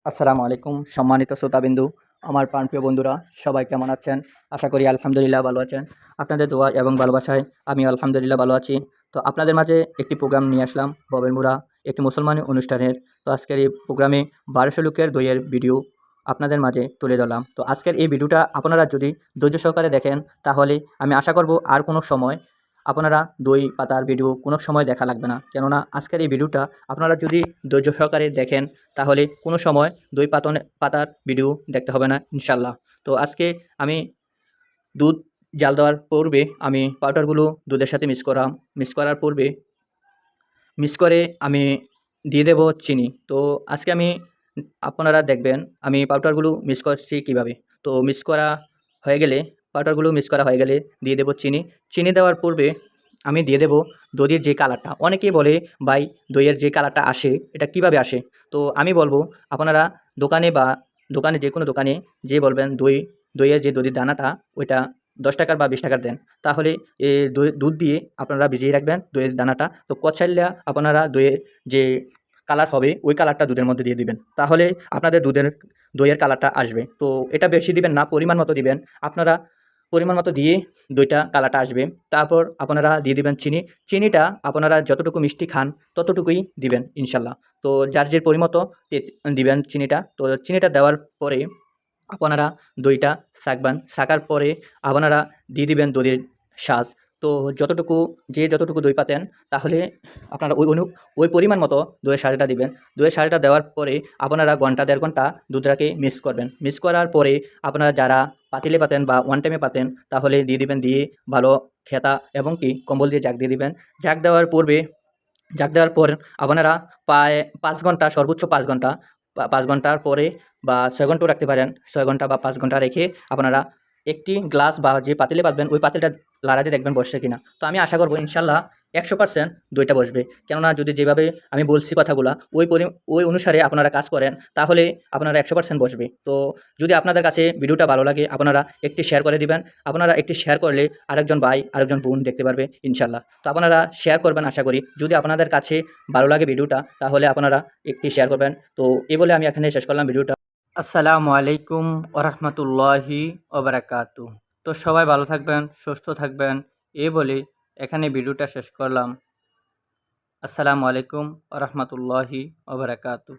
আসসালামু আলাইকুম সম্মানিত শ্রোতাবিন্দু, আমার প্রাণপ্রিয় বন্ধুরা সবাই কেমন আছেন? আশা করি আলহামদুলিল্লাহ ভালো আছেন। আপনাদের দোয়া এবং ভালোবাসায় আমি আলহামদুলিল্লাহ ভালো আছি। তো আপনাদের মাঝে একটি প্রোগ্রাম নিয়ে আসলাম ববের মুড়া, একটি মুসলমানি অনুষ্ঠানের। তো আজকের এই প্রোগ্রামে ১২০০ লোকের দইয়ের ভিডিও আপনাদের মাঝে তুলে ধরলাম। তো আজকের এই ভিডিওটা আপনারা যদি ধৈর্য সহকারে দেখেন, তাহলে আমি আশা করব আর কোনো সময় আপনারা দই পাতার ভিডিও কোনো সময় দেখা লাগবে না। কেননা আজকের এই ভিডিওটা আপনারা যদি ধৈর্য সহকারে দেখেন, তাহলে কোনো সময় দই পাতার ভিডিও দেখতে হবে না ইনশাল্লাহ। তো আজকে আমি দুধ জাল দেওয়ার পূর্বে আমি পাউডারগুলো দুধের সাথে মিক্স করার পূর্বে মিক্স করে আমি দিয়ে দেব চিনি। তো আজকে আপনারা দেখবেন আমি পাউডারগুলো মিক্স করছি কীভাবে। তো পাউডারগুলো মিক্স করা হয়ে গেলে দিয়ে দেব চিনি। চিনি দেওয়ার পূর্বে আমি দিয়ে দেব দইয়ের যে কালারটা। অনেকেই বলে, ভাই দইয়ের যে কালারটা আসে এটা কিভাবে আসে? তো আমি বলবো, আপনারা দোকানে যে কোনো দোকানে যেয়ে বলবেন দইয়ের যে দইয়ের দানাটা ওইটা ১০ টাকার বা ২০ টাকার দেন। তাহলে দুধ দিয়ে আপনারা ভিজিয়ে রাখবেন দইয়ের দানাটা। তো কচাইল্যা আপনারা যে কালার হবে ওই কালারটা দুধের মধ্যে দিয়ে দিবেন। তাহলে আপনাদের দইয়ের কালারটা আসবে। তো এটা বেশি দিবেন না, পরিমাণ মতো দিবেন। আপনারা পরিমাণ মতো দিয়ে দইটা কালারটা আসবে। তারপর আপনারা দিয়ে দিবেন চিনি। চিনিটা আপনারা যতটুকু মিষ্টি খান ততটুকুই দিবেন ইনশাল্লাহ। তো যার যে পরিমতো দিবেন চিনিটা। তো চিনিটা দেওয়ার পরে আপনারা দইটা ছাঁকার পরে আপনারা দিয়ে দিবেন দইয়ের শাঁস। তো যতটুকু দই পাতেন, তাহলে আপনারা ওই পরিমাণ মতো দইয়ের শাঁসটা দিবেন। দইয়ের শাঁসটা দেওয়ার পরে আপনারা ঘন্টা ১.৫ ঘন্টা দুধটাকে মিক্স করবেন। মিক্স করার পরে আপনারা যারা পাতিলে পাতেন বা ওয়ান টাইমে পাতেন, তাহলে দিয়ে দিবেন। দিয়ে ভালো খেতা এবং কি কম্বল দিয়ে জাক দিয়ে দিবেন। জাক দেওয়ার পর আপনারা প্রায় ৫ ঘন্টা, সর্বোচ্চ ৫ ঘন্টা ৫ ঘন্টার পরে বা ৬ ঘন্টাও রাখতে পারেন। ৬ ঘন্টা বা ৫ ঘন্টা রেখে আপনারা একটি গ্লাস বা যে পাতিলে পাতবেন ওই পাতিলটা লাড়াতে দেখবেন বসছে কিনা। তো আমি আশা করব ইনশাল্লাহ ১০০% দইটা বসবে। কেননা যদি যেভাবে আমি বলছি কথাগুলা ওই অনুসারে আপনারা কাজ করেন, তাহলে আপনারা ১০০% বসবে। তো যদি আপনাদের কাছে ভিডিওটা ভালো লাগে, আপনারা একটি শেয়ার করে দিবেন। আপনারা একটি শেয়ার করলে আরেকজন ভাই, আরেকজন বোন দেখতে পারবে ইনশাল্লাহ। তো আপনারা শেয়ার করবেন আশা করি। যদি আপনাদের কাছে ভালো লাগে ভিডিওটা, তাহলে আপনারা একটি শেয়ার করবেন। তো এই বলে আমি এখানে শেষ করলাম ভিডিওটা। আসসালামু আলাইকুম ওরহমতুল্লাহি ওবারাকাতু। তো সবাই ভালো থাকবেন, সুস্থ থাকবেন, এই বলে এখানে ভিডিওটা শেষ করলাম। আসসালামু আলাইকুম ওরহমতুল্লাহি ওবারাকাতু।